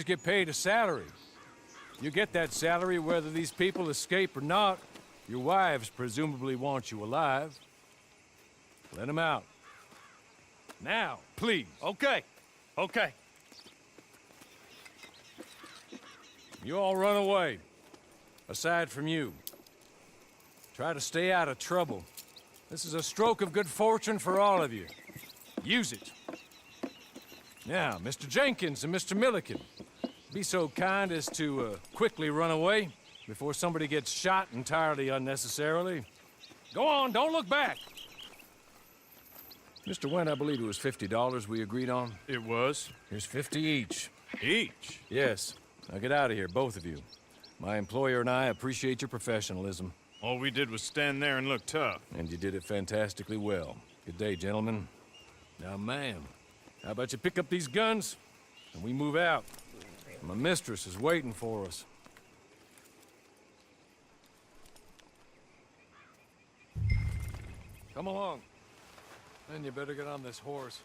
get paid a salary. You get that salary whether these people escape or not. Your wives presumably want you alive. Let them out. Now, please. Okay. Okay. You all run away. Aside from you. Try to stay out of trouble. This is a stroke of good fortune for all of you. Use it. Now, Mr. Jenkins and Mr. Milliken, be so kind as to quickly run away before somebody gets shot entirely unnecessarily. Go on, don't look back. Mr. Wendt, I believe it was $50 we agreed on. It was. Here's 50 each. Each? Yes. Now get out of here, both of you. My employer and I appreciate your professionalism. All we did was stand there and look tough. And you did it fantastically well. Good day, gentlemen. Now, ma'am, how about you pick up these guns and we move out? My mistress is waiting for us. Come along. Then you better get on this horse.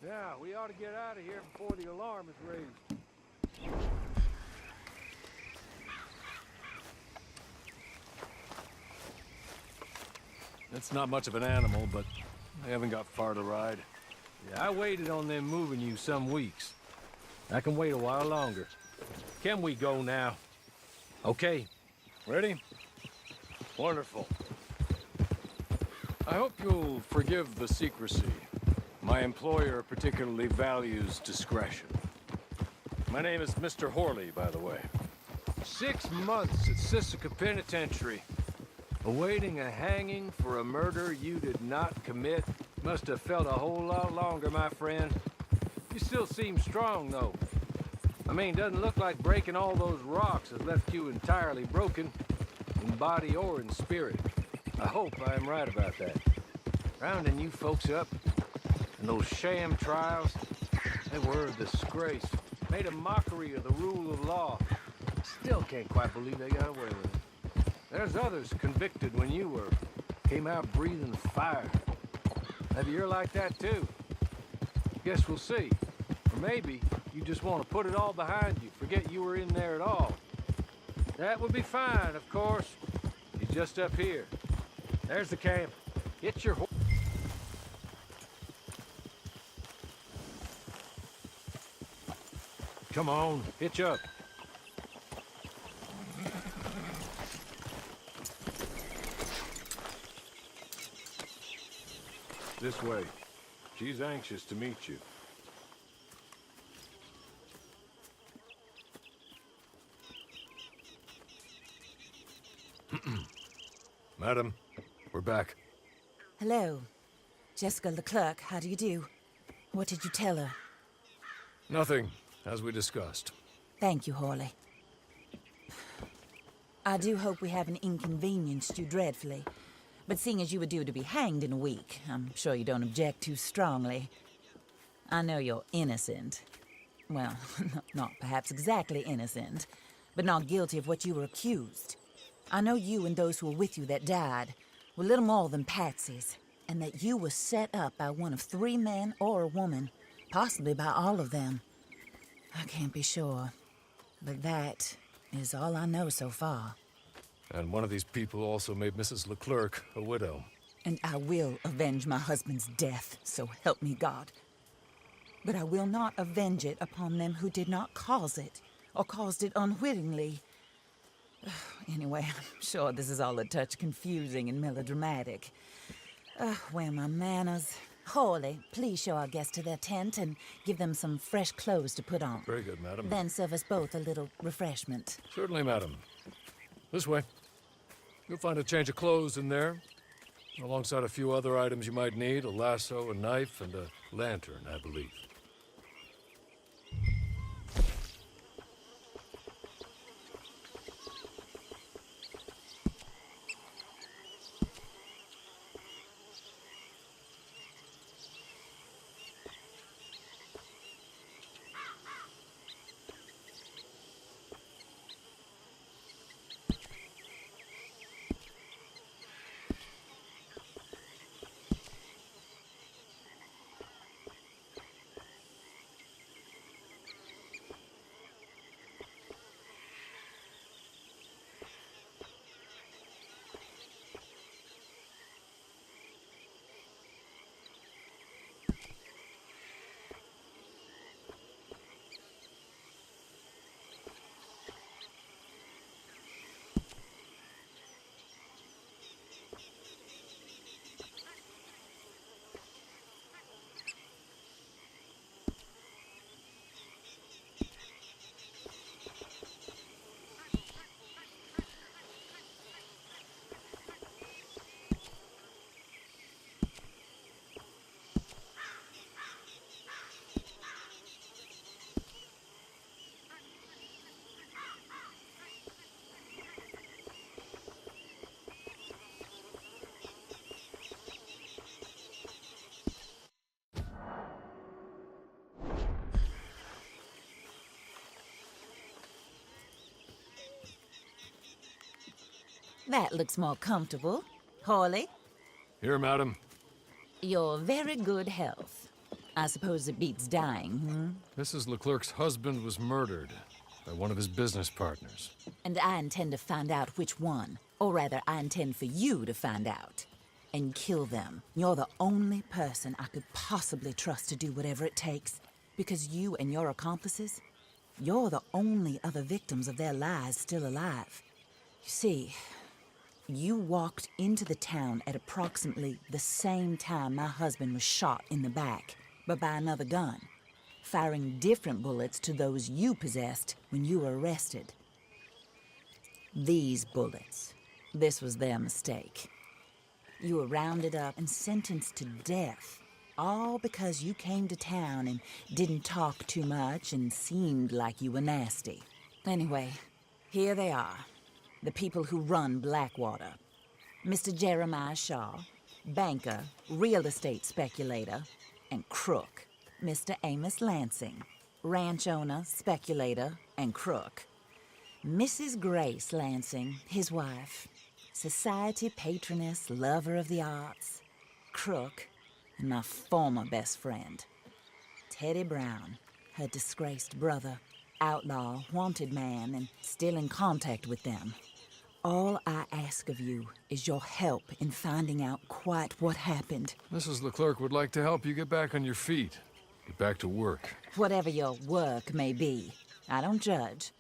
Yeah, we ought to get out of here before the alarm is raised. It's not much of an animal, but I haven't got far to ride. Yeah, I waited on them moving you some weeks. I can wait a while longer. Can we go now? Okay. Ready? Wonderful. I hope you'll forgive the secrecy. My employer particularly values discretion. My name is Mr. Horley, by the way. 6 months at Sisika Penitentiary. Awaiting a hanging for a murder you did not commit. Must have felt a whole lot longer, my friend. You still seem strong, though. I mean, doesn't look like breaking all those rocks has left you entirely broken, in body or in spirit. I hope I am right about that. Rounding you folks up, and those sham trials, they were a disgrace. Made a mockery of the rule of law. Still can't quite believe they got away with it. There's others convicted when you were. Came out breathing fire. Maybe you're like that too. Guess we'll see. Or maybe you just want to put it all behind you, forget you were in there at all. That would be fine, of course. He's just up here. There's the camp. Get your horse. Come on, hitch up. This way. She's anxious to meet you. Madam, we're back. Hello. Jessica Leclerc, how do you do? What did you tell her? Nothing, as we discussed. Thank you, Horley. I do hope we haven't inconvenienced you dreadfully. But seeing as you were due to be hanged in a week, I'm sure you don't object too strongly. I know you're innocent. Well, not perhaps exactly innocent, but not guilty of what you were accused. I know you and those who were with you that died were little more than patsies, and that you were set up by one of 3 men or a woman, possibly by all of them. I can't be sure, but that is all I know so far. And one of these people also made Mrs. Leclerc a widow. And I will avenge my husband's death, so help me God. But I will not avenge it upon them who did not cause it, or caused it unwittingly. Anyway, I'm sure this is all a touch confusing and melodramatic. Where are my manners? Horley, please show our guests to their tent and give them some fresh clothes to put on. Very good, madam. Then serve us both a little refreshment. Certainly, madam. This way. You'll find a change of clothes in there, alongside a few other items you might need, a lasso, a knife, and a lantern, I believe. That looks more comfortable. Hawley, Here, madam. your very good health. I suppose it beats dying, Mrs. Leclerc's husband was murdered by one of his business partners. And I intend to find out which one. Or rather, I intend for you to find out. And kill them. You're the only person I could possibly trust to do whatever it takes. Because you and your accomplices, you're the only other victims of their lies still alive. You see, you walked into the town at approximately the same time my husband was shot in the back, but by another gun, firing different bullets to those you possessed when you were arrested. These bullets, this was their mistake. You were rounded up and sentenced to death, all because you came to town and didn't talk too much and seemed like you were nasty. Anyway, here they are, the people who run Blackwater. Mr. Jeremiah Shaw, banker, real estate speculator, and crook. Mr. Amos Lansing, ranch owner, speculator, and crook. Mrs. Grace Lansing, his wife, society patroness, lover of the arts, crook, and my former best friend. Teddy Brown, her disgraced brother, outlaw, wanted man, and still in contact with them. All I ask of you is your help in finding out quite what happened. Mrs. Leclerc would like to help you get back on your feet. Get back to work. Whatever your work may be, I don't judge.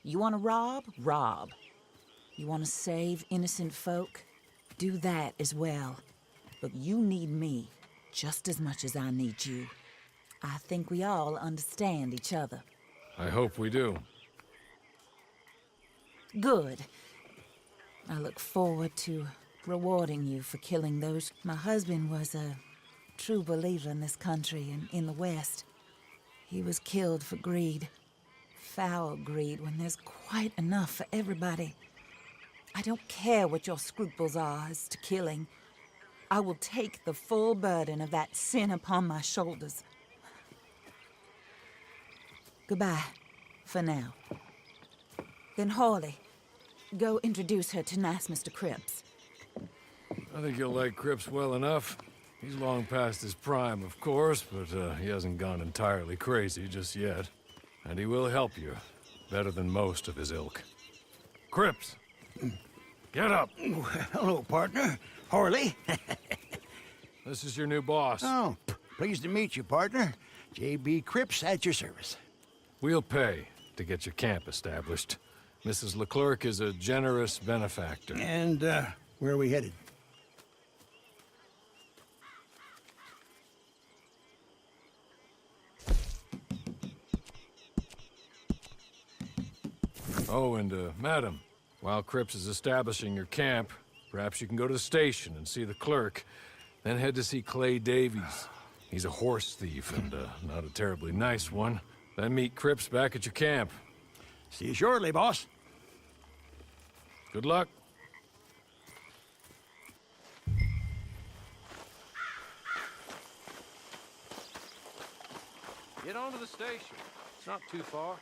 You want to rob? Rob. You want to save innocent folk? Do that as well. But you need me just as much as I need you. I think we all understand each other. I hope we do. Good. I look forward to rewarding you for killing those. My husband was a true believer in this country and in the West. He was killed for greed. Foul greed when there's quite enough for everybody. I don't care what your scruples are as to killing. I will take the full burden of that sin upon my shoulders. Goodbye, for now. Then Hawley, go introduce her to nice Mr. Cripps. I think you'll like Cripps well enough. He's long past his prime, of course, but he hasn't gone entirely crazy just yet. And he will help you, better than most of his ilk. Cripps! Get up! Hello, partner. Harley. This is your new boss. Oh, pleased to meet you, partner. J.B. Cripps at your service. We'll pay to get your camp established. Mrs. Leclerc is a generous benefactor. And, where are we headed? Oh, and, madam, while Cripps is establishing your camp, perhaps you can go to the station and see the clerk, then head to see Clay Davies. He's a horse thief and, not a terribly nice one. Then meet Cripps back at your camp. See you shortly, boss. Good luck. Get on to the station. It's not too far.